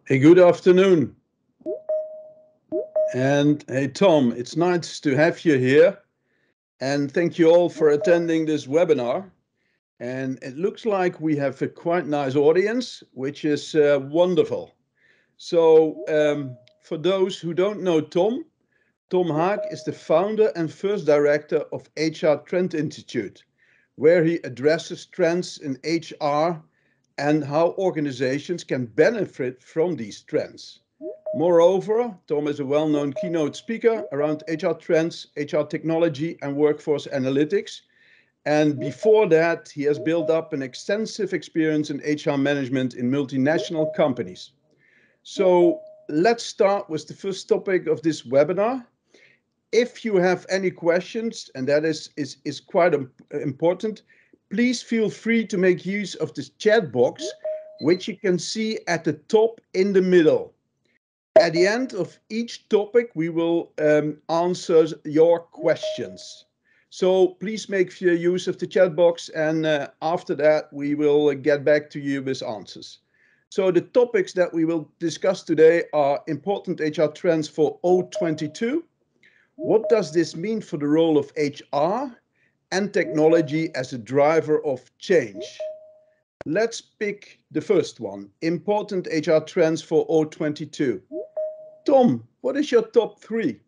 Hey, good afternoon. And hey, Tom, it's nice to have you here. And thank you all for attending this webinar. And it looks like we have a quite nice audience, which is wonderful. So for those who don't know Tom Haak is the founder and first director of HR Trend Institute, where he addresses trends in HR and how organizations can benefit from these trends. Moreover, Tom is a well-known keynote speaker around HR trends, HR technology, and workforce analytics. And before that, he has built up an extensive experience in HR management in multinational companies. So let's start with the first topic of this webinar. If you have any questions, and that is quite important, please feel free to make use of this chat box, which you can see at the top in the middle. At the end of each topic, we will answer your questions. So please make use of the chat box, and after that, we will get back to you with answers. So the topics that we will discuss today are important HR trends for 2022. What does this mean for the role of HR and technology as a driver of change? Let's pick the first one, important HR trends for 2022. Tom, what is your top three?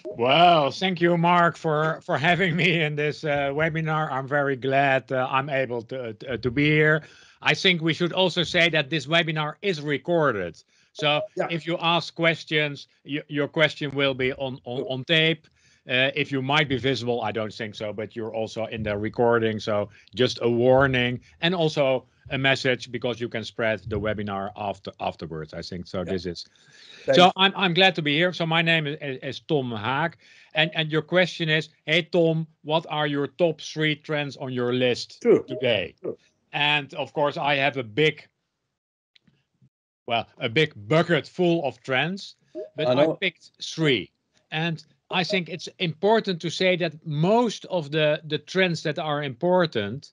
Well, thank you, Mark, for having me in this webinar. I'm very glad I'm able to be here. I think we should also say that this webinar is recorded. So if you ask questions, your question will be on tape. If you might be visible, I don't think so, but you're also in the recording. So just a warning and also a message, because you can spread the webinar afterwards, I think. So this is... So I'm glad to be here. So my name is Tom Haak. And your question is, hey, Tom, what are your top three trends on your list today? And of course, I have a big bucket full of trends, but I picked three. And I think it's important to say that most of the trends that are important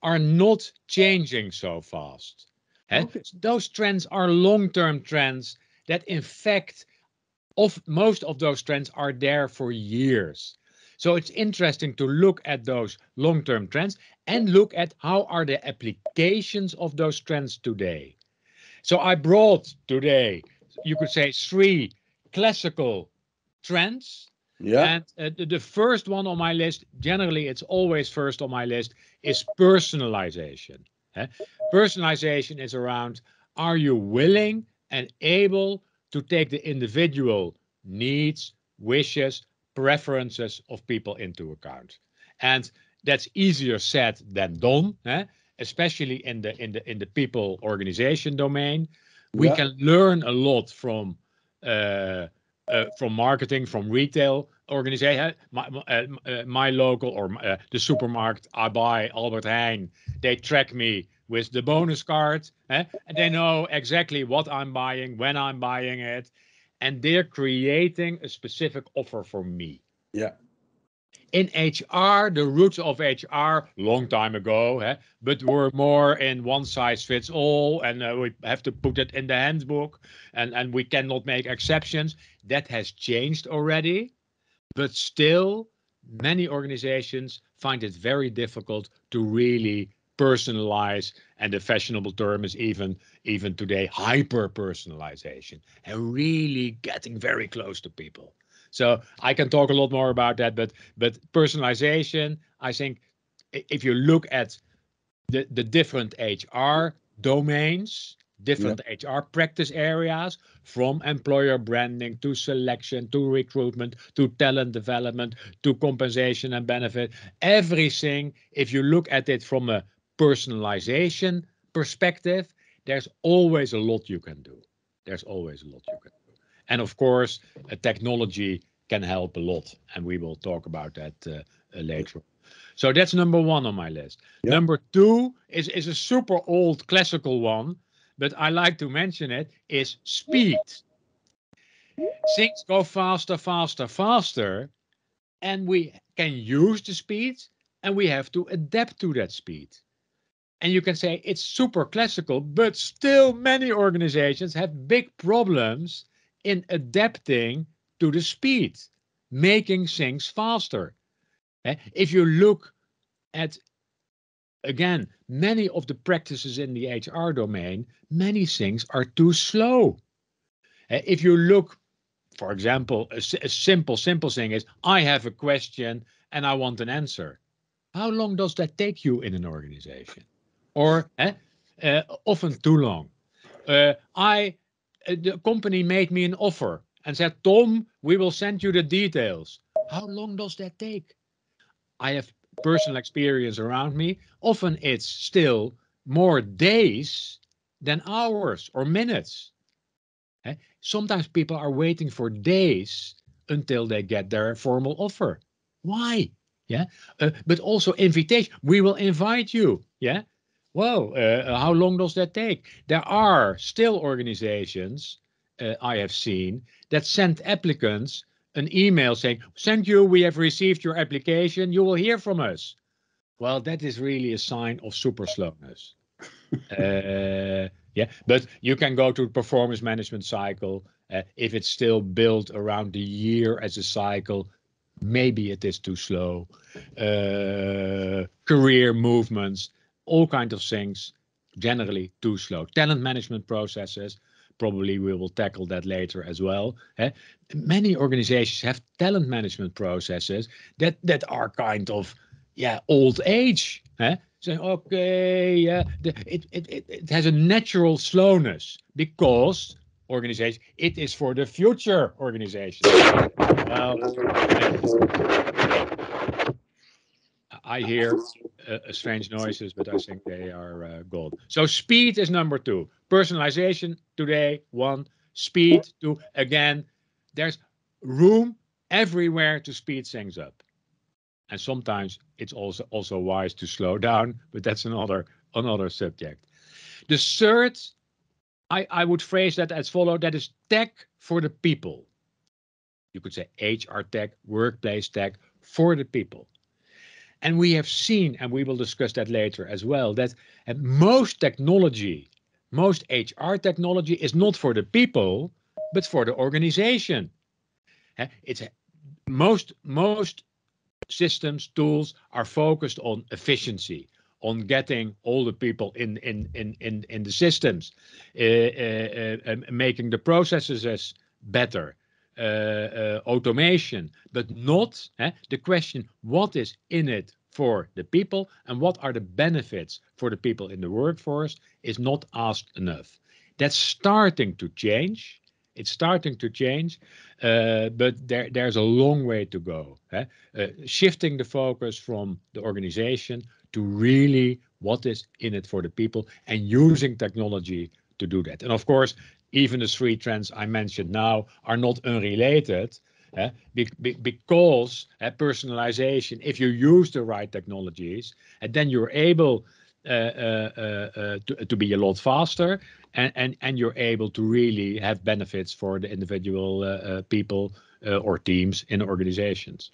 are not changing so fast. Okay. Those trends are long-term trends that, in fact, most of those trends are there for years. So it's interesting to look at those long-term trends and look at how are the applications of those trends today. So I brought today, you could say, three classical trends. Yeah. And the first one on my list, generally it's always first on my list, is personalization. Personalization is around, are you willing and able to take the individual needs, wishes, preferences of people into account? And that's easier said than done, especially in the people organization domain. We can learn a lot from marketing, from retail organization. My local or the supermarket I buy, Albert Heijn, they track me with the bonus card, and they know exactly what I'm buying, when I'm buying it, and they're creating a specific offer for me. Yeah. In HR, the roots of HR, long time ago, but were more in one size fits all, and we have to put it in the handbook, and we cannot make exceptions. That has changed already, but still, many organizations find it very difficult to really personalize, and the fashionable term is even today hyper-personalization, and really getting very close to people. So I can talk a lot more about that, but personalization, I think, if you look at the different HR domains, different HR practice areas, from employer branding to selection to recruitment to talent development to compensation and benefit, everything, if you look at it from a personalization perspective, there's always a lot you can do. There's always a lot you can do. And of course, technology can help a lot, and we will talk about that later. So that's number one on my list. Yeah. Number two is a super old classical one, but I like to mention it, is speed. Things go faster, faster, faster, and we can use the speed, and we have to adapt to that speed. And you can say it's super classical, but still many organizations have big problems in adapting to the speed, making things faster. If you look at, again, many of the practices in the HR domain, many things are too slow. If you look, for example, a simple thing is, I have a question and I want an answer. How long does that take you in an organization? Or often too long. The company made me an offer and said, Tom, we will send you the details. How long does that take? I have personal experience around me. Often it's still more days than hours or minutes. Sometimes people are waiting for days until they get their formal offer. Why? Yeah, but also invitation. We will invite you. Yeah. Well, how long does that take? There are still organizations I have seen that send applicants an email saying, "Thank you, we have received your application. You will hear from us." Well, that is really a sign of super slowness. Yeah, but you can go to the performance management cycle. If it's still built around the year as a cycle, maybe it is too slow. Career movements, all kinds of things, generally too slow. Talent management processes, probably we will tackle that later as well. Many organizations have talent management processes that are kind of, yeah, old age. Saying, okay, yeah, it has a natural slowness because organization, it is for the future organization. Well, I hear strange noises, but I think they are gone. So speed is number 2. Personalization today, 1. Speed, 2. Again, there's room everywhere to speed things up. And sometimes it's also wise to slow down, but that's another subject. The third, I would phrase that as follow, that is tech for the people. You could say HR tech, workplace tech for the people. And we have seen, and we will discuss that later as well, that most technology, most HR technology is not for the people, but for the organization. It's most systems, tools are focused on efficiency, on getting all the people in the systems, making the processes better, automation, but not the question, what is in it for the people and what are the benefits for the people in the workforce is not asked enough. That's starting to change. It's starting to change, but there's a long way to go. Shifting the focus from the organization to really what is in it for the people and using technology to do that. And of course, even the 3 trends I mentioned now are not unrelated, because personalization, if you use the right technologies, and then you're able to be a lot faster, and you're able to really have benefits for the individual people or teams in organizations.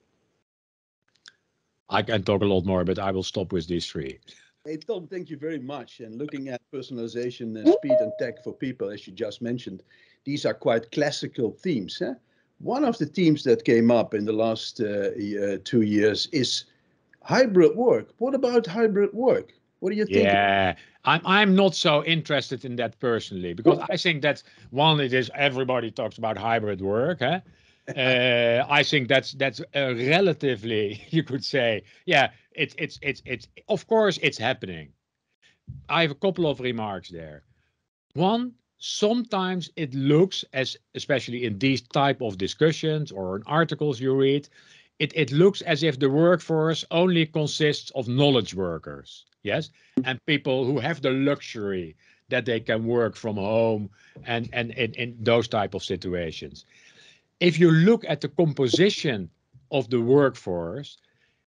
I can talk a lot more, but I will stop with these 3. Hey, Tom, thank you very much. And looking at personalization and speed and tech for people, as you just mentioned, these are quite classical themes. One of the themes that came up in the last 2 years is hybrid work. What about hybrid work? What do you think? Yeah, I'm not so interested in that personally, because I think that one, it is everybody talks about hybrid work. I think that's relatively, you could say, yeah, it's of course it's happening. I have a couple of remarks there. One, sometimes it looks as, especially in these type of discussions or in articles you read, it looks as if the workforce only consists of knowledge workers, yes, and people who have the luxury that they can work from home and in those type of situations. If you look at the composition of the workforce,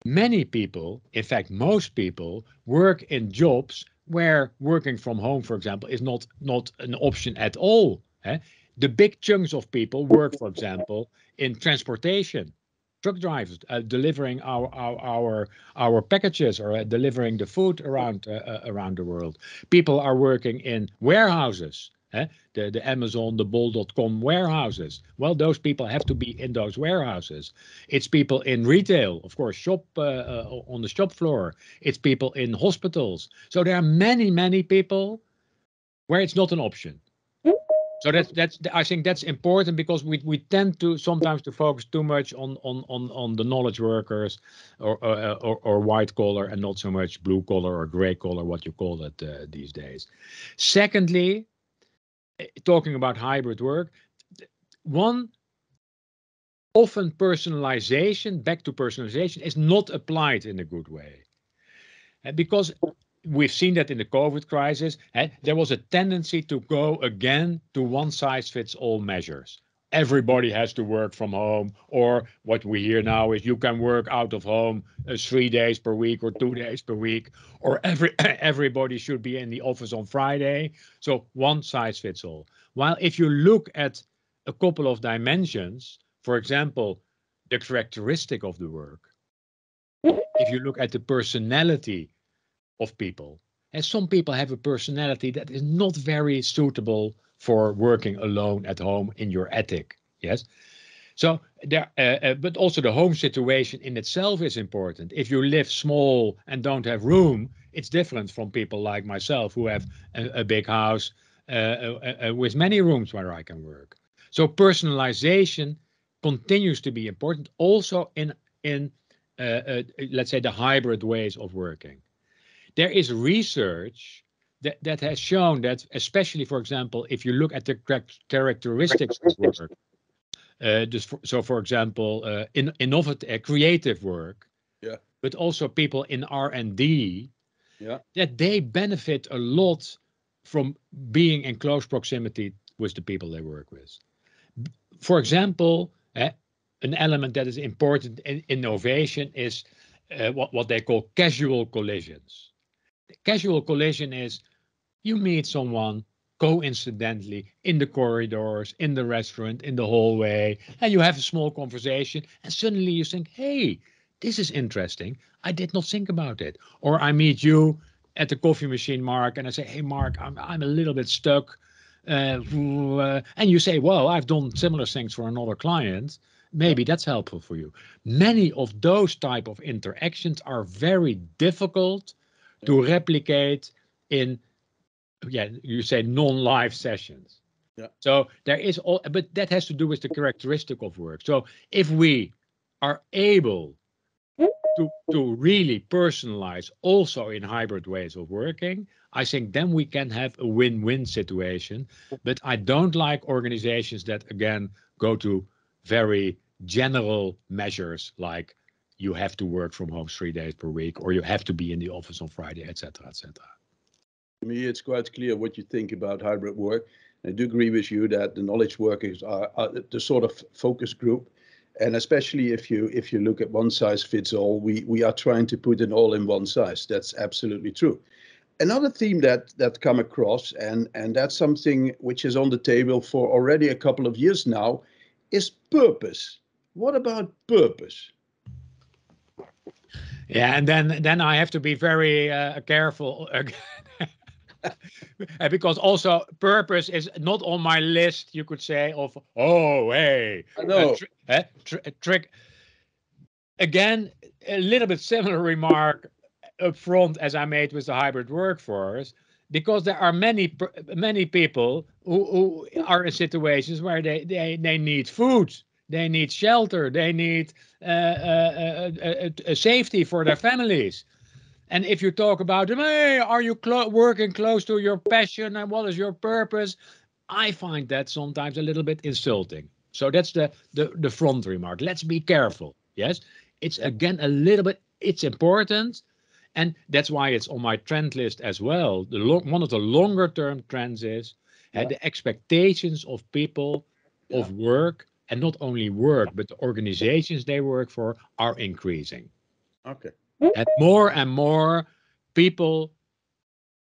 many people, in fact, most people, work in jobs where working from home, for example, is not an option at all. The big chunks of people work, for example, in transportation. truck drivers delivering our packages or delivering the food around the world. People are working in warehouses. The Amazon, the Bol.com warehouses. Well, those people have to be in those warehouses. It's people in retail, of course, shop on the shop floor. It's people in hospitals. So there are many people where it's not an option. So that's I think that's important because we tend to sometimes to focus too much on the knowledge workers or white collar and not so much blue collar or gray collar, what you call it these days. Secondly, talking about hybrid work, one, often personalization, back to personalization, is not applied in a good way. Because we've seen that in the COVID crisis, there was a tendency to go again to one size fits all measures. Everybody has to work from home, or what we hear now is you can work out of home 3 days per week or 2 days per week, or everybody should be in the office on Friday. So one size fits all. While if you look at a couple of dimensions, for example, the characteristic of the work, if you look at the personality of people, and some people have a personality that is not very suitable for working alone at home in your attic. Yes. So there, but also the home situation in itself is important. If you live small and don't have room, it's different from people like myself who have a big house with many rooms where I can work. So personalization continues to be important, also in let's say the hybrid ways of working. There is research that has shown that, especially, for example, if you look at the characteristics of work, so for example, innovative, creative work, yeah, but also people in R&D, yeah, that they benefit a lot from being in close proximity with the people they work with. For example, an element that is important in innovation is what they call casual collisions. Casual collision is you meet someone coincidentally in the corridors, in the restaurant, in the hallway, and you have a small conversation, and suddenly you think, hey, this is interesting. I did not think about it. Or I meet you at the coffee machine, Marc, and I say, hey, Marc, I'm a little bit stuck. And you say, well, I've done similar things for another client. Maybe that's helpful for you. Many of those type of interactions are very difficult to replicate in, you say non-live sessions. yeah. So there is all, but that has to do with the characteristic of work. So if we are able to really personalize also in hybrid ways of working, I think then we can have a win-win situation. But I don't like organizations that, again, go to very general measures like you have to work from home 3 days per week, or you have to be in the office on Friday, etc., etc. To me, it's quite clear what you think about hybrid work. I do agree with you that the knowledge workers are the sort of focus group. And especially if you look at one size fits all, we are trying to put it all in one size. That's absolutely true. Another theme that come across, and that's something which is on the table for already a couple of years now, is purpose. What about purpose? Yeah, and then I have to be very careful because also purpose is not on my list. You could say of hey, I know. trick again. A little bit similar remark up front as I made with the hybrid workforce, because there are many people who are in situations where they need food, they need shelter, they need safety for their families. And if you talk about them, hey, are you working close to your passion and what is your purpose? I find that sometimes a little bit insulting. So that's the front remark. Let's be careful. Yes, it's again a little bit. It's important, and that's why it's on my trend list as well. One of the longer term trends is the expectations of people of work, and not only work, but the organizations they work for are increasing. Okay. And more people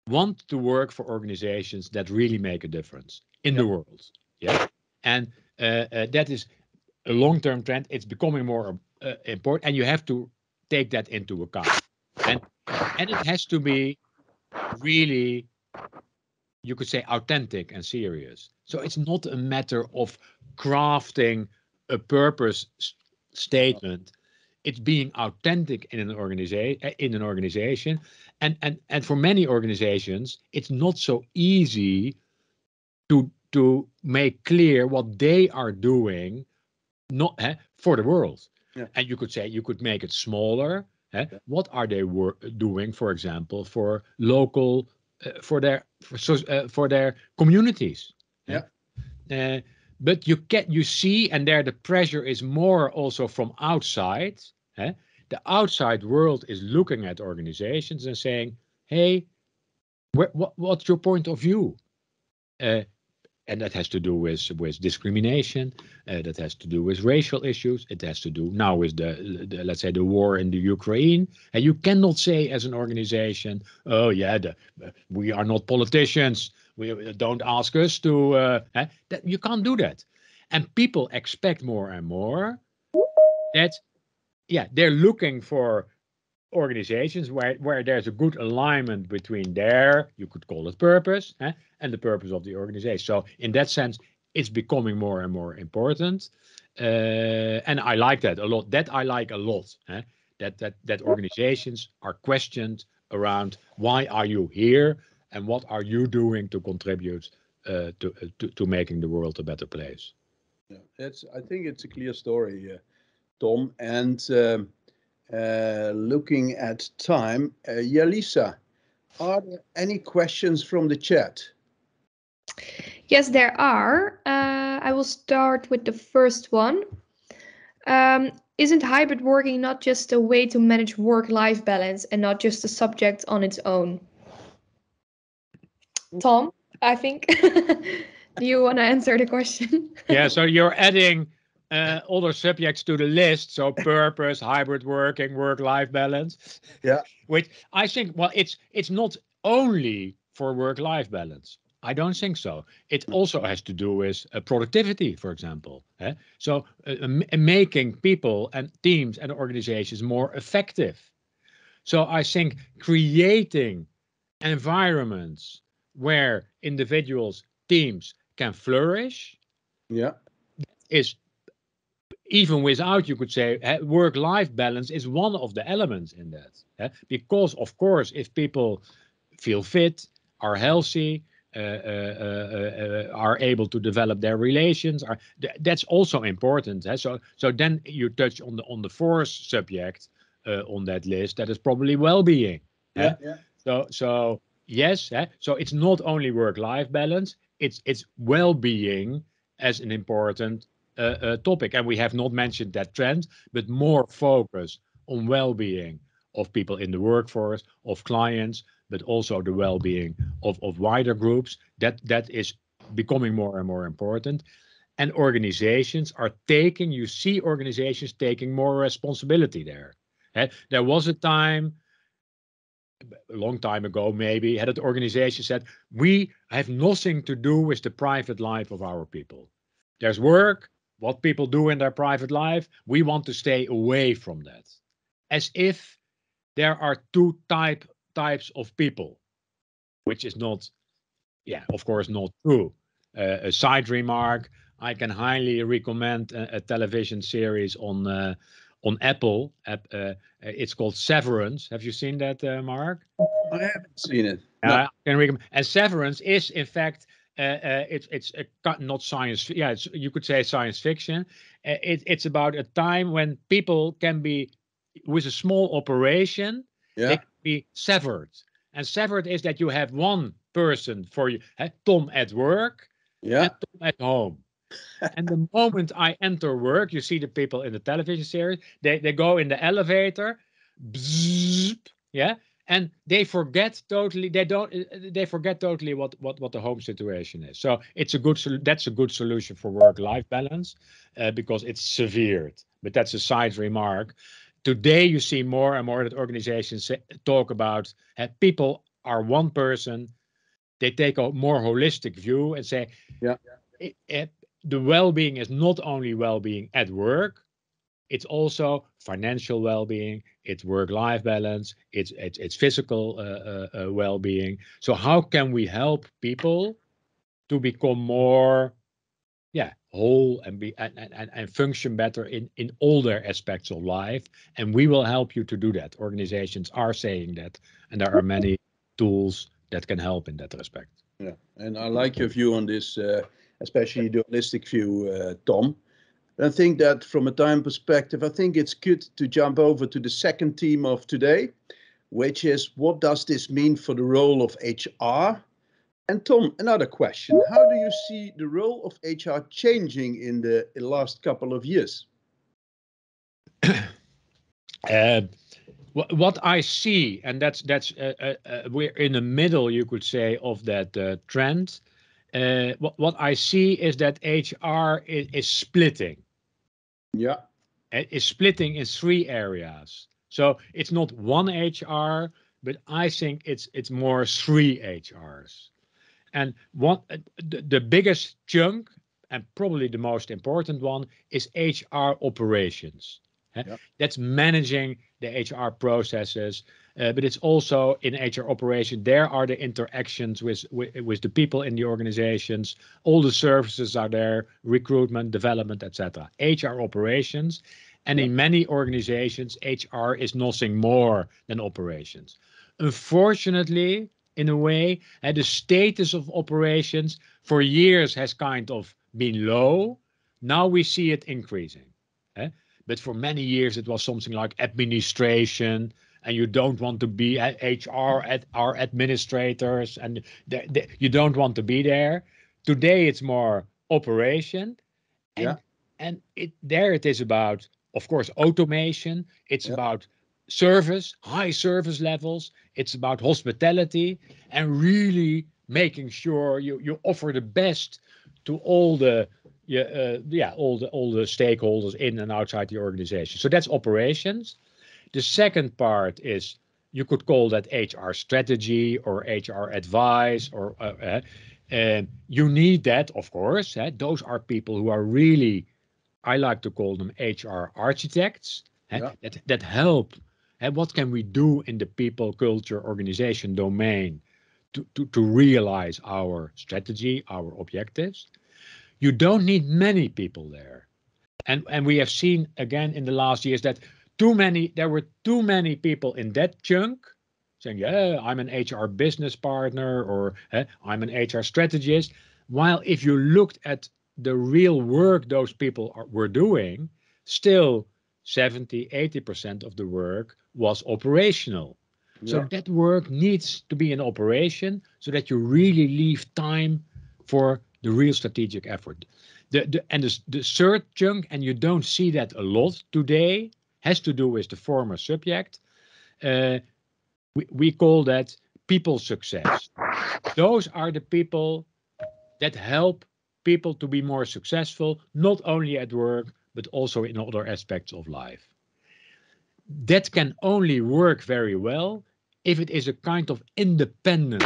want to work for organizations that really make a difference in Yeah. the world. Yeah. And that is a long-term trend. It's becoming more important, and you have to take that into account. And it has to be really, you could say, authentic and serious. So it's not a matter of crafting a purpose statement. It's being authentic in an organization, and for many organizations, it's not so easy to make clear what they are doing, not for the world. Yeah. And you could say, you could make it smaller. What are they doing, for example, for local, for their communities? Yeah. But you see, and there the pressure is more also from outside. The outside world is looking at organizations and saying, "Hey, what's your point of view?" And that has to do with discrimination. That has to do with racial issues. It has to do now with the let's say the war in the Ukraine. And you cannot say as an organization, "Oh yeah, we are not politicians. We don't ask us to." That you can't do that. And people expect more and more that, yeah, they're looking for organizations where there's a good alignment between their, you could call it purpose, and the purpose of the organization. So in that sense, it's becoming more and more important. And I like that a lot. That I like a lot. That organizations are questioned around why are you here and what are you doing to contribute to making the world a better place. Yeah, I think it's a clear story, Tom. And looking at time, Yalisa, are there any questions from the chat? Yes, there are. I will start with the first one. Isn't hybrid working not just a way to manage work-life balance and not just a subject on its own? Tom, I think. Do you want to answer the question? Yeah, so you're adding other subjects to the list. So purpose, hybrid working, work-life balance. Yeah. Which I think, well, it's not only for work-life balance. I don't think so. It also has to do with productivity, for example. So making people and teams and organizations more effective. So I think creating environments where individuals, teams can flourish, Yeah. is, even without, you could say, work-life balance is one of the elements in that. Because, of course, if people feel fit, are healthy, are able to develop their relations, that's also important. So then you touch on the fourth subject on that list, that is probably well-being. Yeah. So yes, so it's not only work-life balance, it's well-being as an important topic. And we have not mentioned that trend, but more focus on well-being of people in the workforce, of clients, but also the well-being of wider groups. That is becoming more and more important. And organizations are you see organizations taking more responsibility there. There was a time, a long time ago maybe, that organization said, we have nothing to do with the private life of our people. There's work, what people do in their private life, we want to stay away from that. As if there are two types of people, which is not, of course, not true. A side remark, I can highly recommend a television series on Apple. It's called Severance. Have you seen that, Marc? I haven't seen it. No. I can recommend. And Severance is, in fact, it's not science. Yeah, you could say science fiction. It's about a time when people can be, with a small operation, they can be severed. And severed is that you have one person for you, Tom at work, and Tom at home. And the moment I enter work, you see the people in the television series, they go in the elevator, bzzz, and they forget totally. They forget totally what the home situation is. So that's a good solution for work-life balance, because it's severed. But that's a side remark. Today, you see more and more that organizations talk about people are one person. They take a more holistic view and say, the well-being is not only well-being at work, it's also financial well-being, it's work-life balance, it's physical well-being. So how can we help people to become more whole and be and function better in all their aspects of life? And we will help you to do that. Organizations are saying that, and there are many tools that can help in that respect. Yeah, and I like your view on this, especially the holistic view, Tom. I think that from a time perspective, I think it's good to jump over to the second theme of today, which is what does this mean for the role of HR? And Tom, another question. How do you see the role of HR changing in the last couple of years? What I see, and that's we're in the middle, you could say, of that trend. What I see is that HR is splitting. Yeah. It is splitting in 3 areas. So it's not one HR, but I think it's more 3 HRs. And the biggest chunk, and probably the most important one, is HR operations. Yeah. That's managing the HR processes, but it's also in HR operation. There are the interactions with the people in the organizations. All the services are there: recruitment, development, etc. HR operations, and in many organizations, HR is nothing more than operations. Unfortunately, in a way, the status of operations for years has kind of been low. Now we see it increasing. But for many years, it was something like administration, and you don't want to be at HR, at our administrators, and you don't want to be there. Today, it's more operation. And there it is about, of course, automation. It's about service, high service levels. It's about hospitality, and really making sure you offer the best to all the all the stakeholders in and outside the organization. So that's operations. The second part is, you could call that HR strategy or HR advice, or you need that, of course. Those are people who are really, I like to call them HR architects, that help. What can we do in the people, culture, organization domain to realize our strategy, our objectives? You don't need many people there. And we have seen again in the last years that there were too many people in that chunk saying, yeah, I'm an HR business partner, or I'm an HR strategist. While if you looked at the real work those people were doing, still 70, 80% of the work was operational. So that work needs to be in operation so that you really leave time for the real strategic effort. The third chunk, and you don't see that a lot today, has to do with the former subject. We call that people success. Those are the people that help people to be more successful, not only at work, but also in other aspects of life. That can only work very well if it is a kind of independent,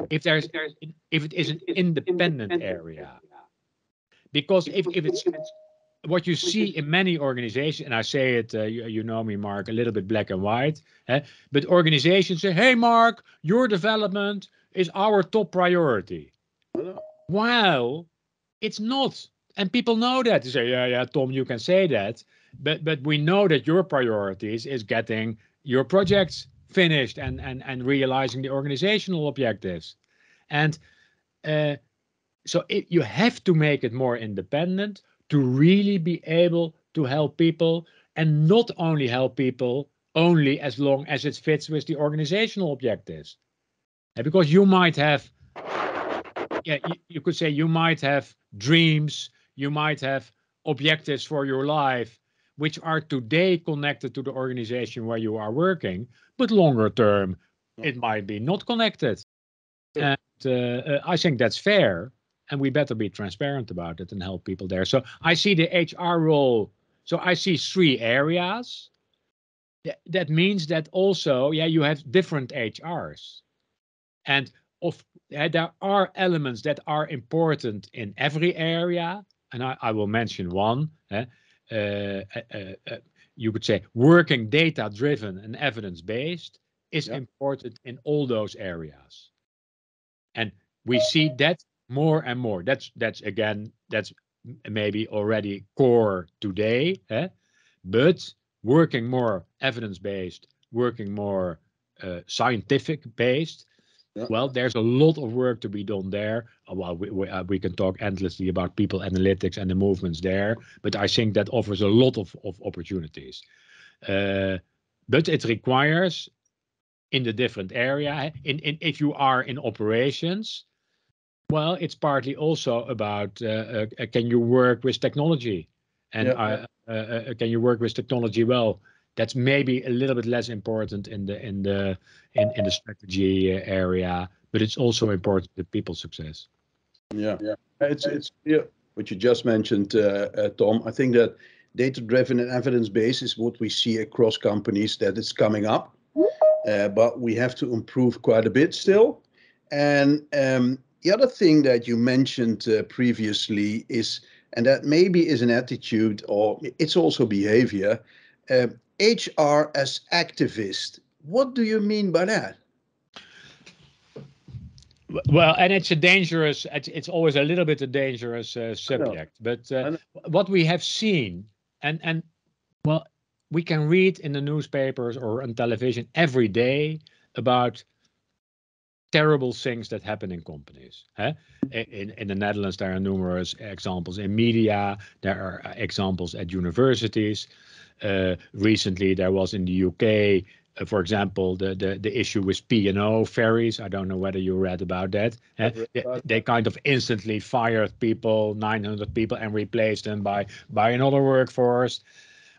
if it is an independent area. Because if it's what you see in many organizations, and I say it, you know me, Mark, a little bit black and white, but organizations say, hey, Mark, your development is our top priority. While it's not. And people know that. They say, yeah, Tom, you can say that. But we know that your priorities is getting your projects finished and realizing the organizational objectives. And so you have to make it more independent to really be able to help people, and not only help people only as long as it fits with the organizational objectives. Because you might have, you could say you might have dreams, you might have objectives for your life, which are today connected to the organization where you are working, but longer term, it might be not connected. And I think that's fair. And we better be transparent about it and help people there. So I see the HR role. So I see 3 areas. That means that also, you have different HRs. And there are elements that are important in every area. And I will mention one. you could say working data-driven and evidence-based is Yeah. important in all those areas. And we see that more and more. That's again, that's maybe already core today, but working more evidence-based, working more scientific-based. Yeah. Well, there's a lot of work to be done there. Well, we can talk endlessly about people analytics and the movements there, but I think that offers a lot of opportunities. But it requires in the different area. If you are in operations, well, it's partly also about can you work with technology, and can you work with technology well? That's maybe a little bit less important in the strategy area, but it's also important to people's success. Yeah, it's what you just mentioned, Tom. I think that data-driven and evidence-based is what we see across companies that it's coming up, but we have to improve quite a bit still. And the other thing that you mentioned previously is, and that maybe is an attitude or it's also behavior, HR as activist. What do you mean by that? Well, and it's a dangerous, it's always a little bit a dangerous subject, but what we have seen, and well, we can read in the newspapers or on television every day about terrible things that happen in companies. In the Netherlands, there are numerous examples in media, there are examples at universities. Recently, there was in the UK, for example, the issue with P&O ferries. I don't know whether you read about that. They kind of instantly fired people, 900 people, and replaced them by another workforce.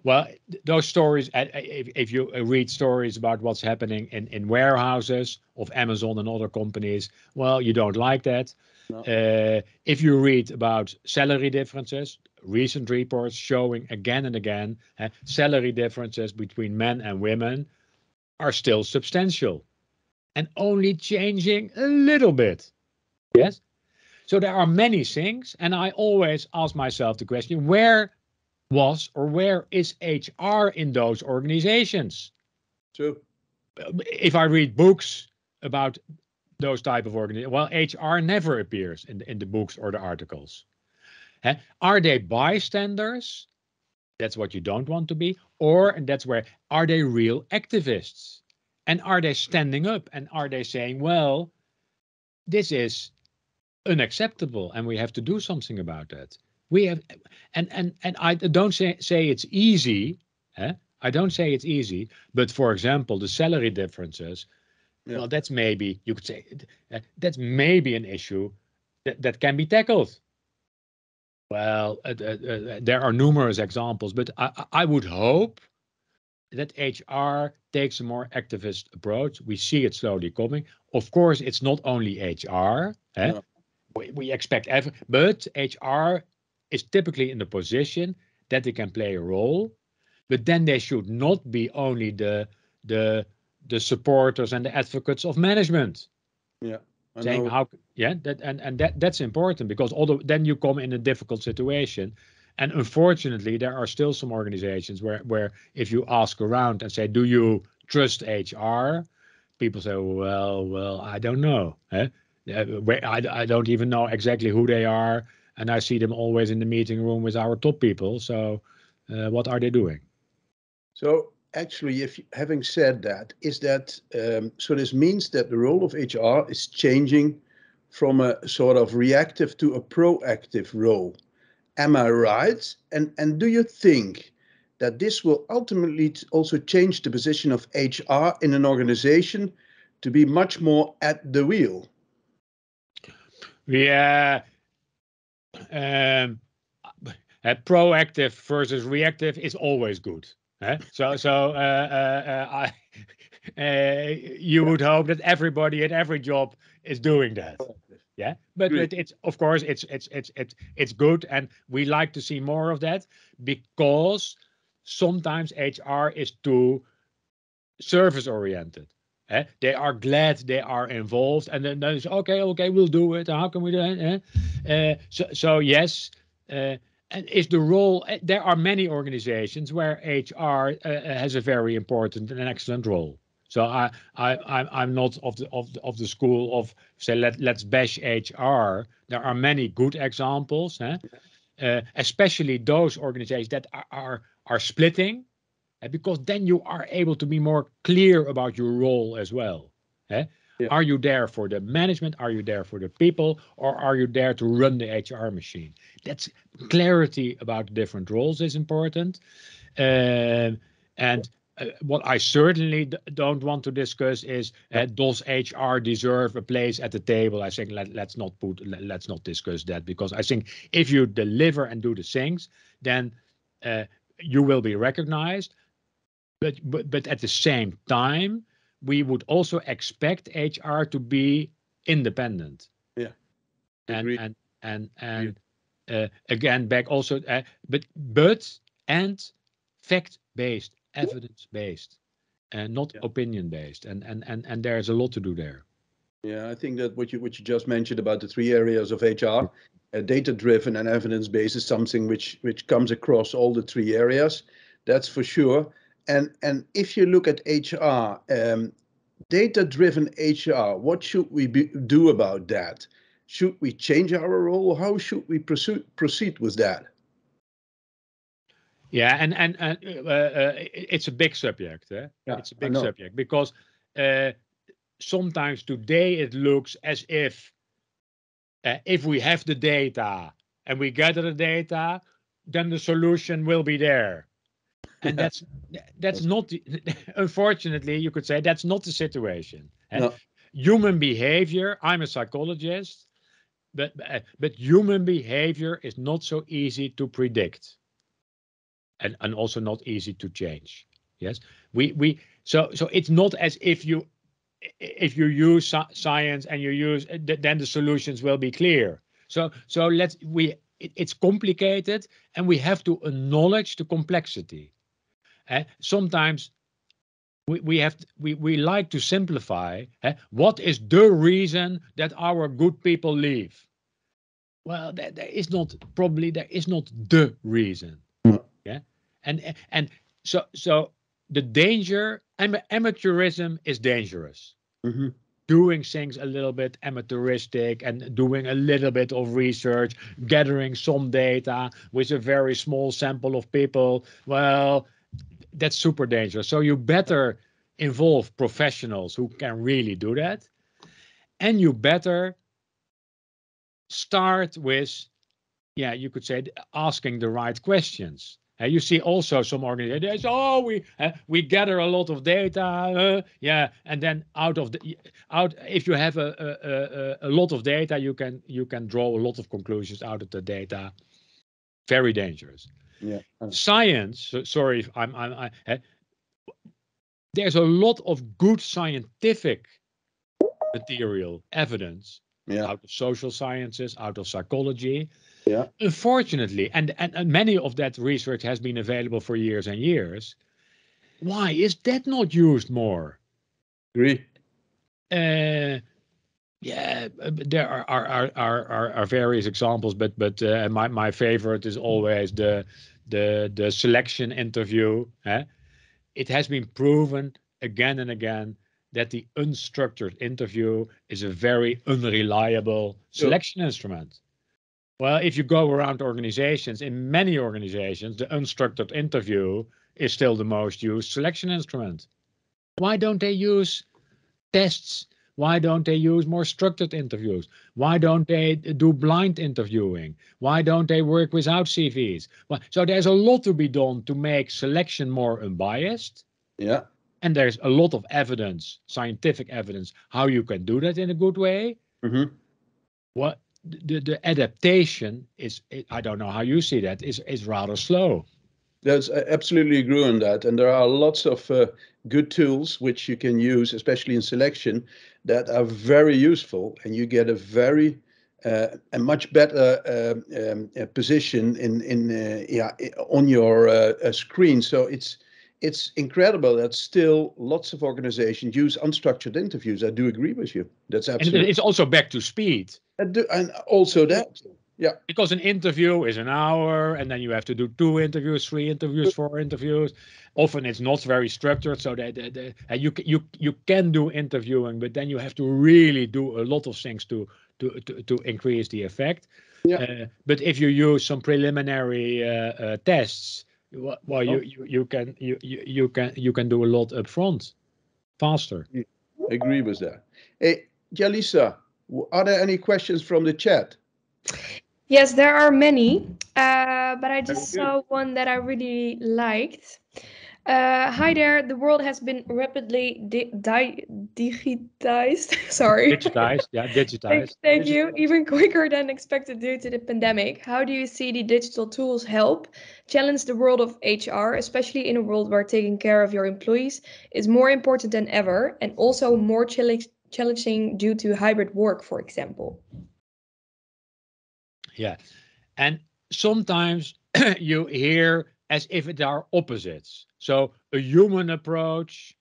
Well, those stories, if you read stories about what's happening in warehouses of Amazon and other companies, well, you don't like that. No. If you read about salary differences, recent reports showing again and again, salary differences between men and women are still substantial and only changing a little bit. Yes? So there are many things, and I always ask myself the question, where was or where is HR in those organizations? True. If I read books about those type of organizations, well, HR never appears in the books or the articles. Are they bystanders? That's what you don't want to be. Or, and that's where, are they real activists? And are they standing up and are they saying, well, this is unacceptable and we have to do something about that? We have, and I don't say it's easy. I don't say it's easy, but for example, the salary differences, well, that's maybe, you could say, that's maybe an issue that can be tackled. Well, there are numerous examples, but I would hope that HR takes a more activist approach. We see it slowly coming. Of course, it's not only HR. We expect but HR is typically in the position that they can play a role, but then they should not be only the supporters and the advocates of management. Yeah. Saying how, that's important because then you come in a difficult situation. And unfortunately, there are still some organizations where if you ask around and say, do you trust HR? People say, well, I don't know. I don't even know exactly who they are. And I see them always in the meeting room with our top people. So what are they doing? So actually, having said that, is that, so this means that the role of HR is changing from a sort of reactive to a proactive role. Am I right? And do you think that this will ultimately also change the position of HR in an organization to be much more at the wheel? Yeah. Proactive versus reactive is always good. You would hope that everybody at every job is doing that. Yeah, but it's of course it's good, and we like to see more of that because sometimes HR is too service oriented. They are glad they are involved, and then it's okay, we'll do it. How can we do it? So yes, and is the role, there are many organizations where HR has a very important and excellent role. So I'm not of the school of say let's bash HR. There are many good examples, especially those organizations that are splitting, because then you are able to be more clear about your role as well. Yeah. Are you there for the management? Are you there for the people? Or are you there to run the HR machine? That's clarity about the different roles is important. And what I certainly don't want to discuss is does HR deserve a place at the table? I think let's not discuss that, because I think if you deliver and do the things, then you will be recognized. But at the same time, we would also expect HR to be independent. Yeah. And again, back also, but fact-based, evidence-based, and not opinion-based. And there's a lot to do there. Yeah, I think that what you just mentioned about the 3 areas of HR, data-driven and evidence-based, is something which comes across all the 3 areas. That's for sure. And if you look at HR, data-driven HR, what should we do about that? Should we change our role? How should we proceed with that? Yeah, and it's a big subject. Yeah, it's a big subject, because sometimes today it looks as if we have the data and we gather the data, then the solution will be there. And that's not, unfortunately, you could say that's not the situation. No. Human behavior, I'm a psychologist, but human behavior is not so easy to predict, and also not easy to change. Yes, so it's not as if you use science and you use, then the solutions will be clear. So it's complicated, and we have to acknowledge the complexity. Sometimes we like to simplify. What is the reason that our good people leave? Well, there is not the reason. Yeah, and so the danger, amateurism is dangerous. Mm-hmm. Doing things a little bit amateuristic and doing a little bit of research, gathering some data with a very small sample of people. Well, that's super dangerous. So you better involve professionals who can really do that. And you better start with, you could say, asking the right questions. You see also some organizations, we gather a lot of data, and then if you have a lot of data, you can draw a lot of conclusions out of the data. Very dangerous. Yeah. Science. Sorry, there's a lot of good scientific material, evidence, out of social sciences, out of psychology. Yeah. Unfortunately, and many of that research has been available for years and years. Why is that not used more? Agree. There are various examples, but my favorite is always the selection interview. It has been proven again and again that the unstructured interview is a very unreliable selection instrument. Well, if you go around organizations, in many organizations, the unstructured interview is still the most used selection instrument. Why don't they use tests? Why don't they use more structured interviews? Why don't they do blind interviewing? Why don't they work without CVs? Well, so there's a lot to be done to make selection more unbiased. Yeah. And there's a lot of evidence, scientific evidence, how you can do that in a good way. Mm-hmm. What the adaptation is, I don't know how you see that, is rather slow. That's, I absolutely agree on that. And there are lots of good tools which you can use, especially in selection, that are very useful, and you get a much better position on your screen. So it's incredible that still lots of organizations use unstructured interviews. I do agree with you. That's absolutely. And it's also back to speed. And also that. Yeah. Because an interview is an hour, and then you have to do 2 interviews, 3 interviews, 4 interviews. Often it's not very structured, so that you can do interviewing, but then you have to really do a lot of things to increase the effect. Yeah. But if you use some preliminary tests, well, you can do a lot up front, faster. I agree with that. Hey, Jalisa, are there any questions from the chat? Yes, there are many, but I just Very good. saw one that I really liked. Hi there, the world has been rapidly digitized. Sorry. Digitized, yeah, digitized. Thank you. Even quicker than expected due to the pandemic. How do you see the digital tools help challenge the world of HR, especially in a world where taking care of your employees is more important than ever and also more challenging due to hybrid work, for example? Yeah. And sometimes you hear as if it are opposites. So a human approach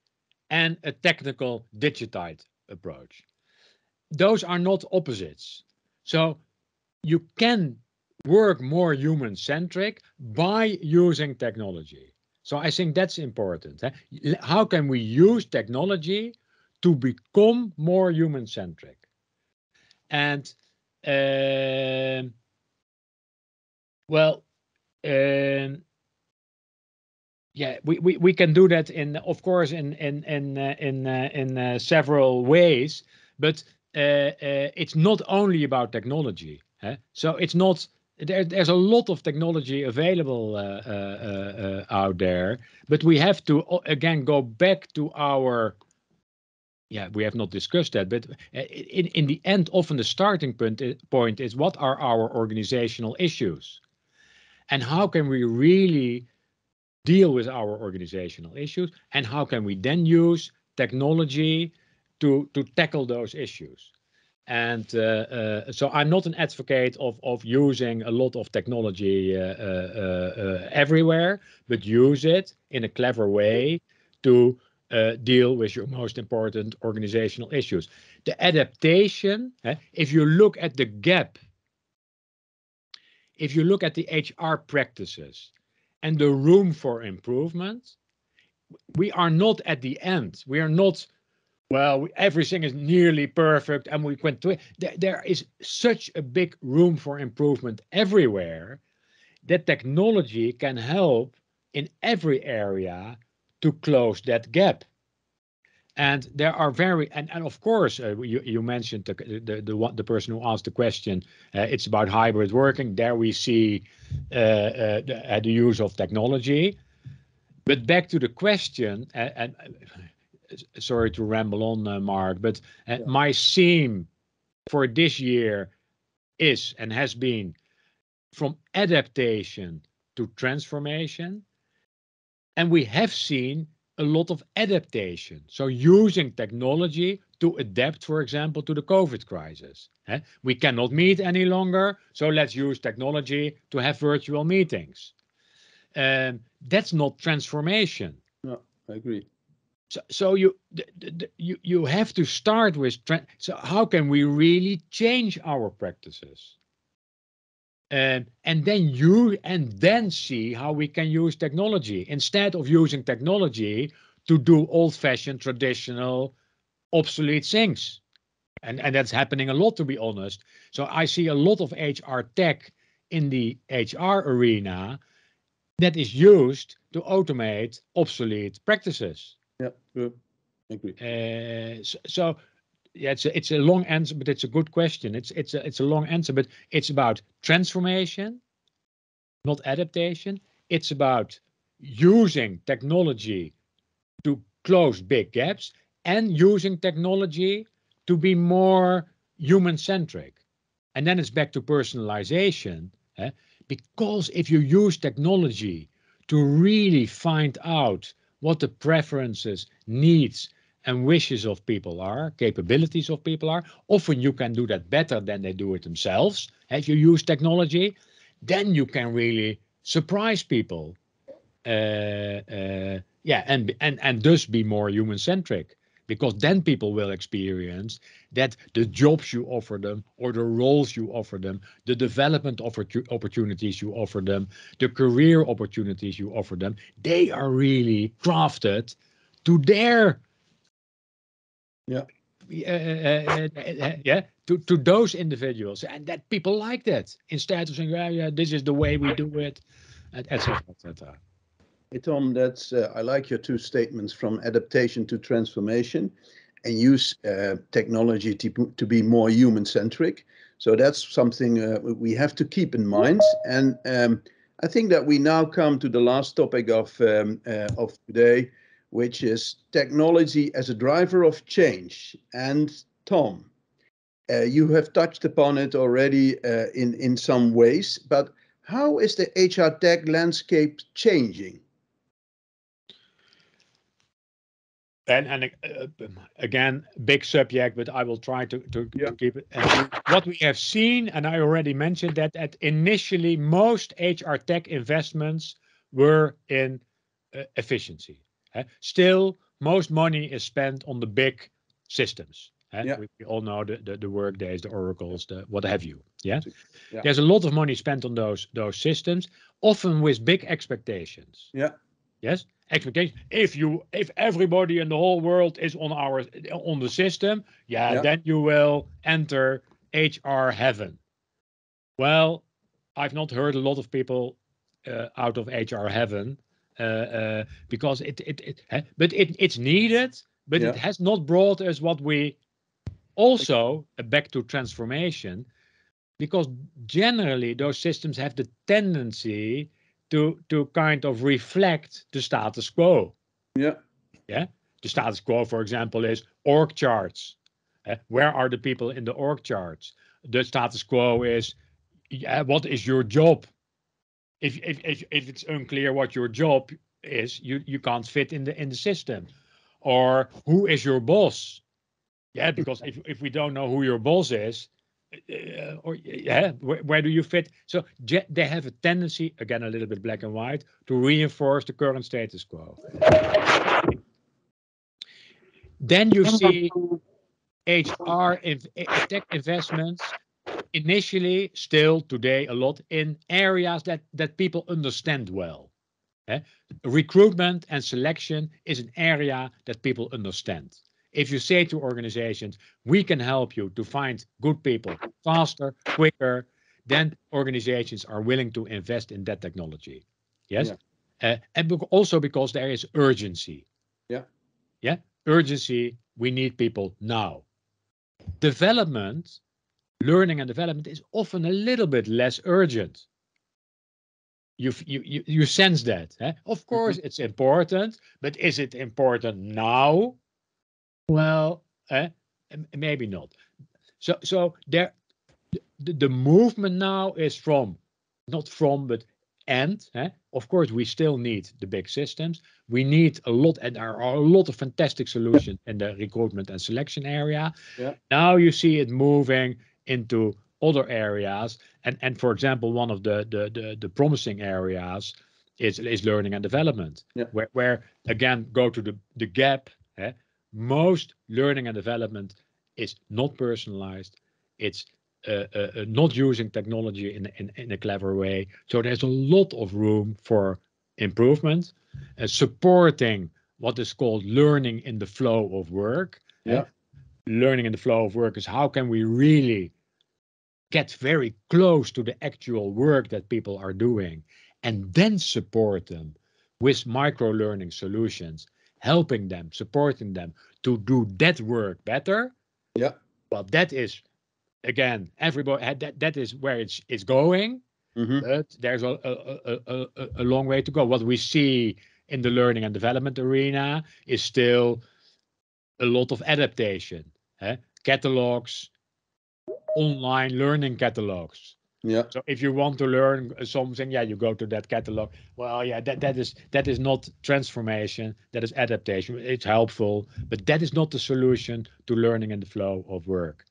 and a technical digitized approach. Those are not opposites. So you can work more human centric by using technology. So I think that's important. How can we use technology to become more human centric? And well, yeah, we can do that of course, in several ways, but it's not only about technology. So it's not there's a lot of technology available out there, but we have to again go back to our. Yeah, we have not discussed that, but in the end, often the starting point is what are our organizational issues, and how can we really deal with our organizational issues, and how can we then use technology to tackle those issues. And so I'm not an advocate of using a lot of technology everywhere, but use it in a clever way to deal with your most important organizational issues. The adaptation, if you look at the gap, if you look at the HR practices and the room for improvement, we are not at the end. We are not, well, everything is nearly perfect and we went to it. There is such a big room for improvement everywhere that technology can help in every area to close that gap. And there are and of course, you mentioned the person who asked the question. It's about hybrid working. There we see the use of technology. But back to the question, and sorry to ramble on, Mark, but my theme for this year is and has been from adaptation to transformation. And we have seen a lot of adaptation. So using technology to adapt, for example, to the COVID crisis. We cannot meet any longer, so let's use technology to have virtual meetings. That's not transformation. No, I agree. So you have to start with so how can we really change our practices? And then see how we can use technology instead of using technology to do old-fashioned, traditional, obsolete things. And that's happening a lot, to be honest. So I see a lot of HR tech in the HR arena that is used to automate obsolete practices. Yeah, I agree. So yeah, it's a long answer, but it's a good question. It's a long answer, but it's about transformation, not adaptation. It's about using technology to close big gaps and using technology to be more human-centric. And then it's back to personalization, because if you use technology to really find out what the preferences, needs, and wishes of people are, capabilities of people are, often you can do that better than they do it themselves. If you use technology, then you can really surprise people. And thus be more human-centric. because then people will experience that the jobs you offer them or the roles you offer them, the development opportunities you offer them, the career opportunities you offer them, they are really crafted to their to those individuals, and that people like that instead of saying, yeah, this is the way we do it, etc., etc. Hey, Tom, that's I like your two statements from adaptation to transformation, and use technology to be more human-centric. So that's something we have to keep in mind. And I think that we now come to the last topic of today, which is technology as a driver of change. And Tom, you have touched upon it already in some ways, but how is the HR tech landscape changing? And again, big subject, but I will try to keep it. What we have seen, and I already mentioned that initially most HR tech investments were in efficiency. Still, most money is spent on the big systems. We all know the Workdays, the Oracles, the what have you. There's a lot of money spent on those systems, often with big expectations. Yes, expectation. If everybody in the whole world is on the system, then you will enter HR heaven. Well, I've not heard a lot of people out of HR heaven because it's needed, but it has not brought us what we also back to transformation, because generally those systems have the tendency to kind of reflect the status quo. The status quo, for example, is org charts. Where are the people in the org charts? The status quo is, what is your job? If it's unclear what your job is, you can't fit in the system. Or who is your boss? Because if we don't know who your boss is, where do you fit? So they have a tendency, again a little bit black and white, to reinforce the current status quo. Then you see HR tech investments initially, still today a lot, in areas that people understand well. Recruitment and selection is an area that people understand. If you say to organizations, we can help you to find good people faster, quicker, then organizations are willing to invest in that technology. And also because there is urgency. Urgency, we need people now. Development, learning and development is often a little bit less urgent. You sense that. Of course, it's important, but is it important now? Well, maybe not. So there, the movement now is but of course, we still need the big systems. We need a lot, and there are a lot of fantastic solutions in the recruitment and selection area. Now you see it moving into other areas, and for example, one of the promising areas is learning and development, where again go to the gap. Most learning and development is not personalized. It's not using technology in a clever way. So there's a lot of room for improvement, supporting what is called learning in the flow of work. Learning in the flow of work is how can we really get very close to the actual work that people are doing, and then support them with micro-learning solutions, helping them, supporting them to do that work better. Well, that is, again, everybody that is where it's going, but there's a long way to go. What we see in the learning and development arena is still a lot of adaptation. Catalogs, online learning catalogs. So if you want to learn something, you go to that catalog. Well, that is not transformation. That is adaptation. It's helpful, but that is not the solution to learning in the flow of work.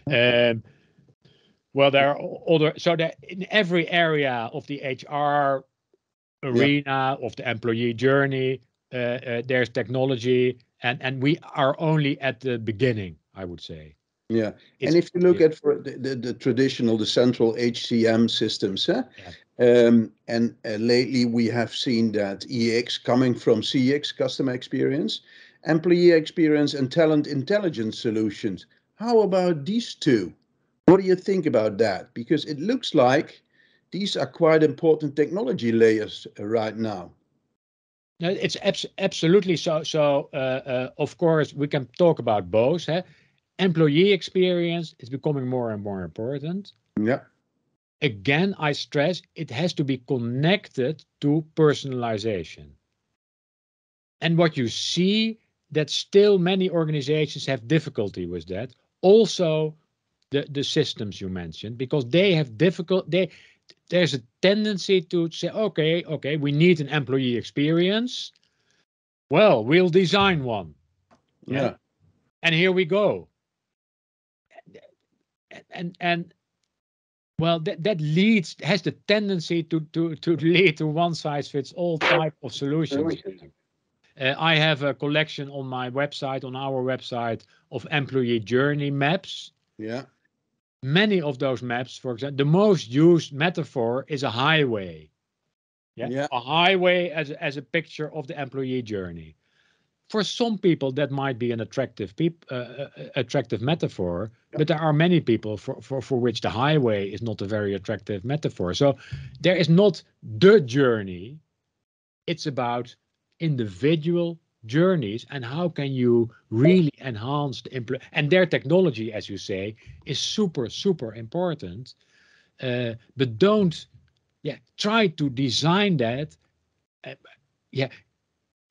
Well, there are other. So that in every area of the HR arena of the employee journey, there's technology. and we are only at the beginning, I would say. Yeah, It's, and if you look yeah, at for the traditional, the central HCM systems, yeah, and lately we have seen that EX coming from CX, customer experience, employee experience, and talent intelligence solutions. How about these two? What do you think about that? Because it looks like these are quite important technology layers right now. no, it's absolutely so. So, of course, we can talk about both. Employee experience is becoming more and more important. Yeah, Again, I stress it has to be connected to personalization. And what you see that still many organizations have difficulty with that. Also, the systems you mentioned, because they have there's a tendency to say, okay, we need an employee experience. Well, we'll design one. Yeah. yeah, And here we go. And well, that has the tendency to lead to one size fits all type of solutions. I have a collection on my website, on our website, of employee journey maps. yeah, Many of those maps, for example, the most used metaphor is a highway. Yeah, yeah, a highway as a picture of the employee journey. For some people, that might be an attractive metaphor, but there are many people for which the highway is not a very attractive metaphor. So there is not the journey. It's about individual journeys and how can you really enhance the and their technology, as you say, is super important. But don't, yeah, try to design that. Uh, yeah,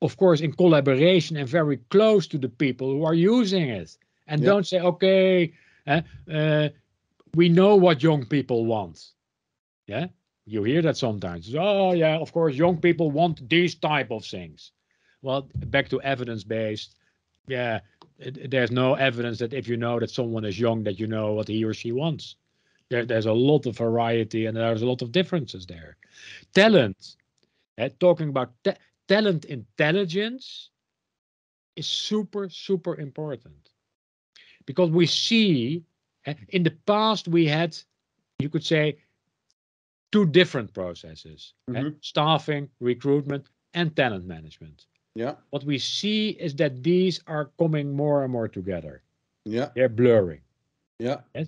of course, in collaboration and very close to the people who are using it. And yeah, don't say, okay, uh, uh, we know what young people want. Yeah, you hear that sometimes. Oh, yeah, of course, young people want these type of things. Well, back to evidence-based. Yeah, there's no evidence that if you know that someone is young, that you know what he or she wants. There's a lot of variety and there's a lot of differences there. Talent, talking about talent intelligence is super important because we see in the past we had, you could say, two different processes, staffing, recruitment, and talent management. yeah, What we see is that these are coming more and more together. yeah, They're blurring. yeah, Yes?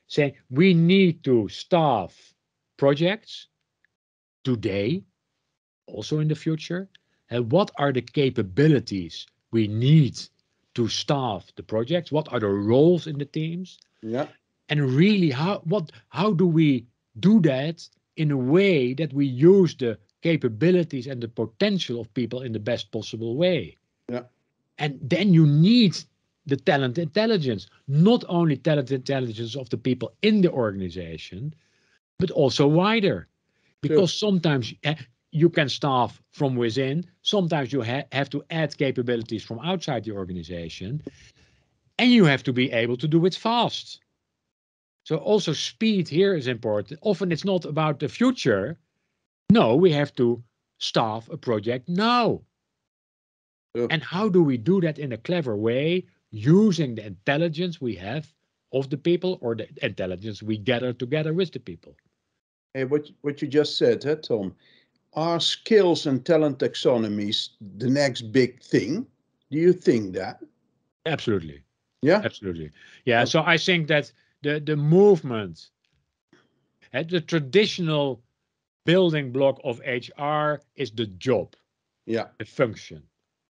Saying we need to staff projects today, also in the future, and what are the capabilities we need to staff the projects? What are the roles in the teams? yeah, And really, how do we do that in a way that we use the capabilities and the potential of people in the best possible way? yeah. And then you need the talent intelligence, not only talent intelligence of the people in the organization, but also wider. True. Because sometimes you can staff from within, sometimes you have to add capabilities from outside the organization, and you have to be able to do it fast. So also speed here is important. Often it's not about the future. No, we have to staff a project now. True. And how do we do that in a clever way using the intelligence we have of the people or the intelligence we gather together with the people? Hey, what you just said, Tom, are skills and talent taxonomies the next big thing? Do you think that? Absolutely. Yeah. Absolutely. Yeah. Okay. So I think that the movement, the traditional building block of HR is the job, Yeah. the function.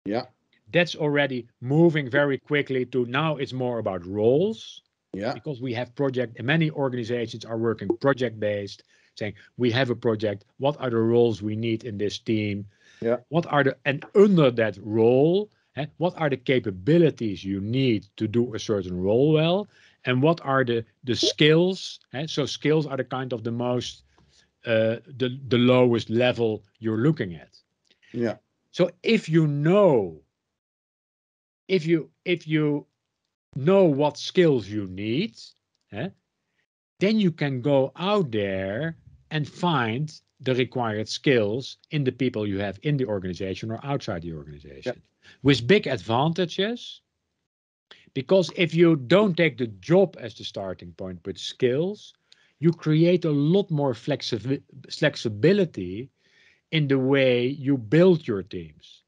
Yeah. That's already moving very quickly to now it's more about roles Yeah. because we have project and many organizations are working project based, saying we have a project, what are the roles we need in this team, Yeah. what are the, and under that role, what are the capabilities you need to do a certain role well, and what are the skills, so skills are the kind of the most the lowest level you're looking at. Yeah. So if you know what skills you need, then you can go out there and find the required skills in the people you have in the organization or outside the Yeah. organization. with big advantages. Because if you don't take the job as the starting point, but skills, you create a lot more flexibility in the way you build your teams.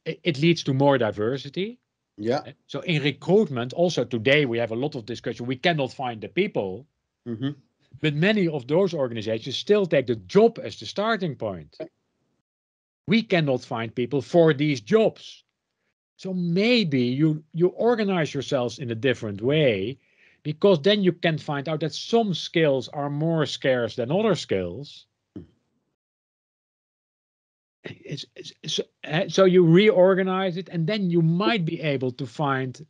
It leads to more diversity. Yeah. So in recruitment, also today we have a lot of discussion. We cannot find the people, but many of those organizations still take the job as the starting point. We cannot find people for these jobs. So maybe you organize yourselves in a different way, because then you can find out that some skills are more scarce than other skills. So you reorganize it, and then you might be able to find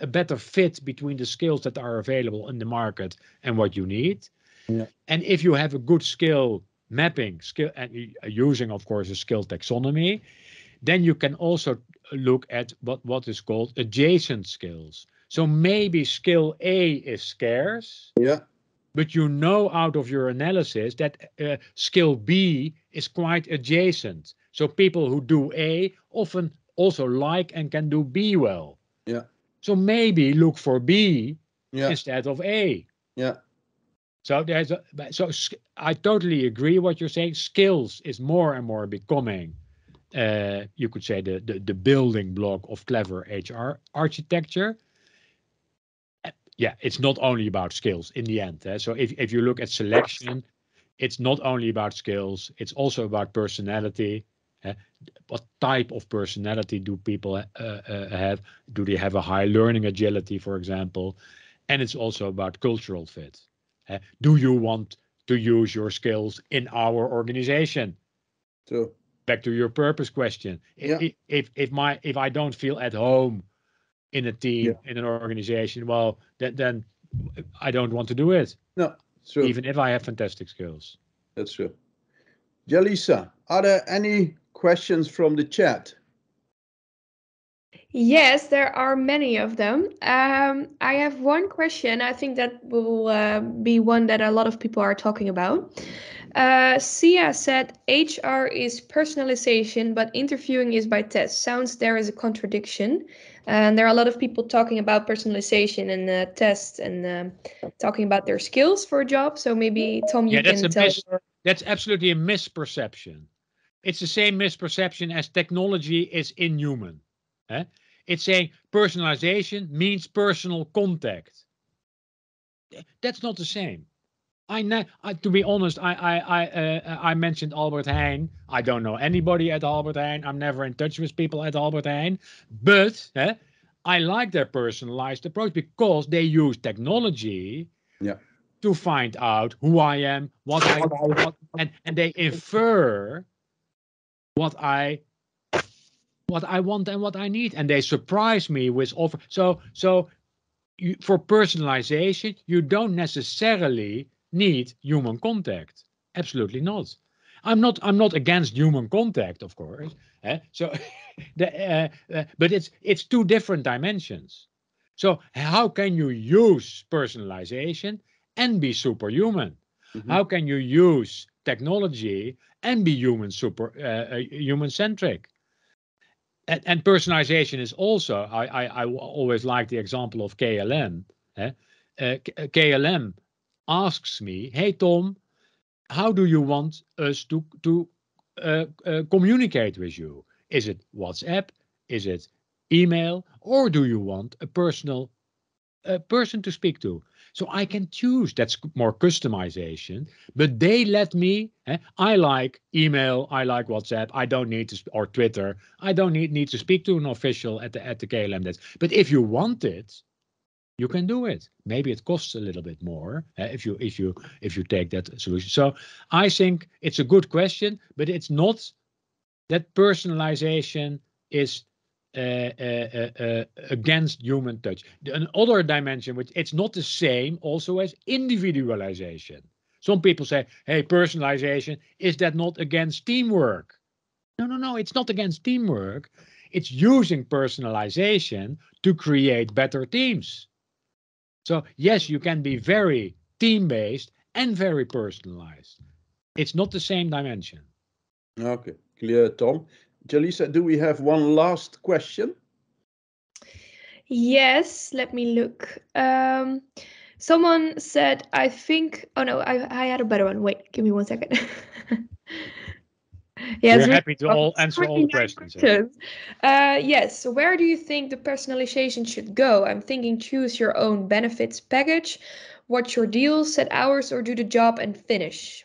a better fit between the skills that are available in the market and what you need. Yeah. And if you have a good skill mapping, and using, of course, a skill taxonomy, then you can also look at what is called adjacent skills. So maybe skill A is scarce, but you know out of your analysis that skill B is quite adjacent. So people who do A often also like and can do B well. Yeah. So maybe look for B instead of A. Yeah. So I totally agree what you're saying. Skills is more and more becoming, you could say, the building block of clever HR architecture. Yeah, it's not only about skills in the end. So if you look at selection, it's not only about skills, it's also about personality. What type of personality do people have? Do they have a high learning agility, for example? And it's also about cultural fit. Do you want to use your skills in our organization? True. Back to your purpose question. If I don't feel at home in a team, in an organization, well, then I don't want to do it. No, true. Even if I have fantastic skills. That's true. Jalisa, are there any questions from the chat? Yes, there are many of them. I have one question. I think that will be one that a lot of people are talking about. Sia said HR is personalization, but interviewing is by test. Sounds there is a contradiction. And there are a lot of people talking about personalization and test and talking about their skills for a job. So maybe, Tom, you can tell. That's absolutely a misperception. It's the same misperception as technology is inhuman. It's saying personalization means personal contact. That's not the same. To be honest, I mentioned Albert Heijn. I don't know anybody at Albert Heijn. I'm never in touch with people at Albert Heijn. But I like their personalized approach because they use technology to find out who I am, and they infer what I want and what I need, and they surprise me with offer. So for personalization, you don't necessarily need human contact. Absolutely not. I'm not against human contact, of course. So, but it's two different dimensions. So how can you use personalization and be superhuman? How can you use technology and be human centric? And personalization is also, I always like the example of KLM. KLM asks me, hey, Tom, how do you want us to communicate with you? Is it WhatsApp? Is it email? Or do you want a personal person to speak to? So I can choose. That's more customization. But they let me. I like email. I like WhatsApp. I don't need to, or Twitter. I don't need to speak to an official at the KLM desk. But if you want it, you can do it. Maybe it costs a little bit more if you take that solution. So I think it's a good question, but it's not that personalization is against human touch. Another dimension, which it's not the same also as individualization. Some people say, hey, personalization, is that not against teamwork? No, it's not against teamwork. It's using personalization to create better teams. So yes, you can be very team-based and very personalized. It's not the same dimension. Okay, clear, Tom. Jalisa, do we have one last question? Yes, let me look. Someone said, I think, oh no, I had a better one. Wait, give me 1 second. Yes, We're happy to long. all answer all the questions. Questions. Yes, so where do you think the personalization should go? I'm thinking choose your own benefits package, watch your deals, set hours, or do the job and finish.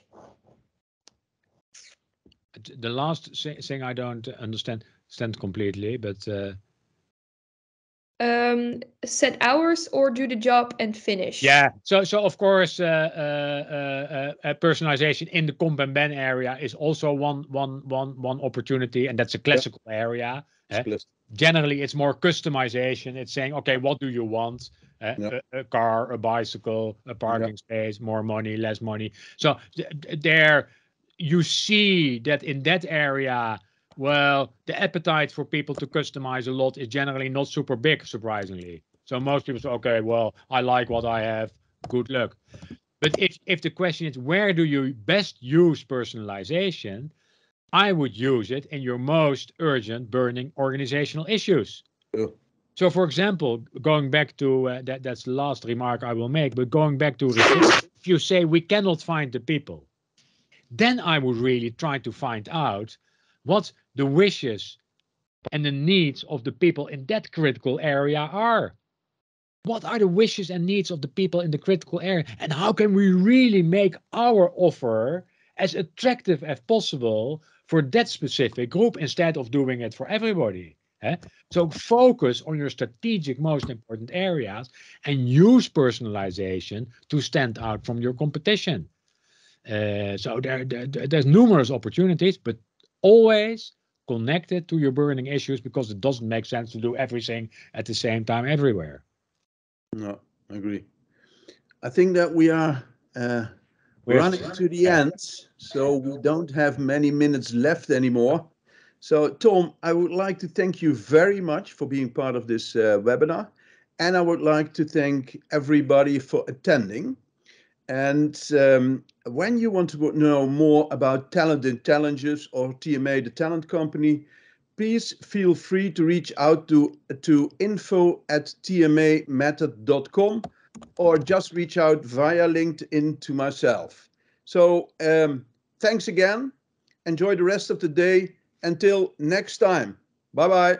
The last thing I don't understand completely, but Set hours or do the job and finish. yeah. So of course, personalization in the comp and ben area is also one opportunity, and that's a classical area. Generally, it's more customization. It's saying, okay, what do you want? A car, a bicycle, a parking space, more money, less money. So there, you see that in that area, well, the appetite for people to customize a lot is generally not super big, surprisingly. So most people say, okay, well, I like what I have. Good luck. But if the question is, where do you best use personalization? I would use it in your most urgent burning organizational issues. So, for example, going back to that's the last remark I will make, but going back to if you say we cannot find the people, then I would really try to find out what the wishes and the needs of the people in that critical area are. What are the wishes and needs of the people in the critical area? And how can we really make our offer as attractive as possible for that specific group instead of doing it for everybody? So focus on your strategic most important areas and use personalization to stand out from your competition. So there's numerous opportunities, but always connected to your burning issues, because it doesn't make sense to do everything at the same time everywhere. No, I agree. I think that we are running to the end, so we don't have many minutes left anymore. So, Tom, I would like to thank you very much for being part of this webinar. And I would like to thank everybody for attending. And when you want to know more about Talent and Challenges or TMA, the talent company, please feel free to reach out to info@tmamethod.com or just reach out via LinkedIn to myself. So thanks again. Enjoy the rest of the day. Until next time. Bye-bye.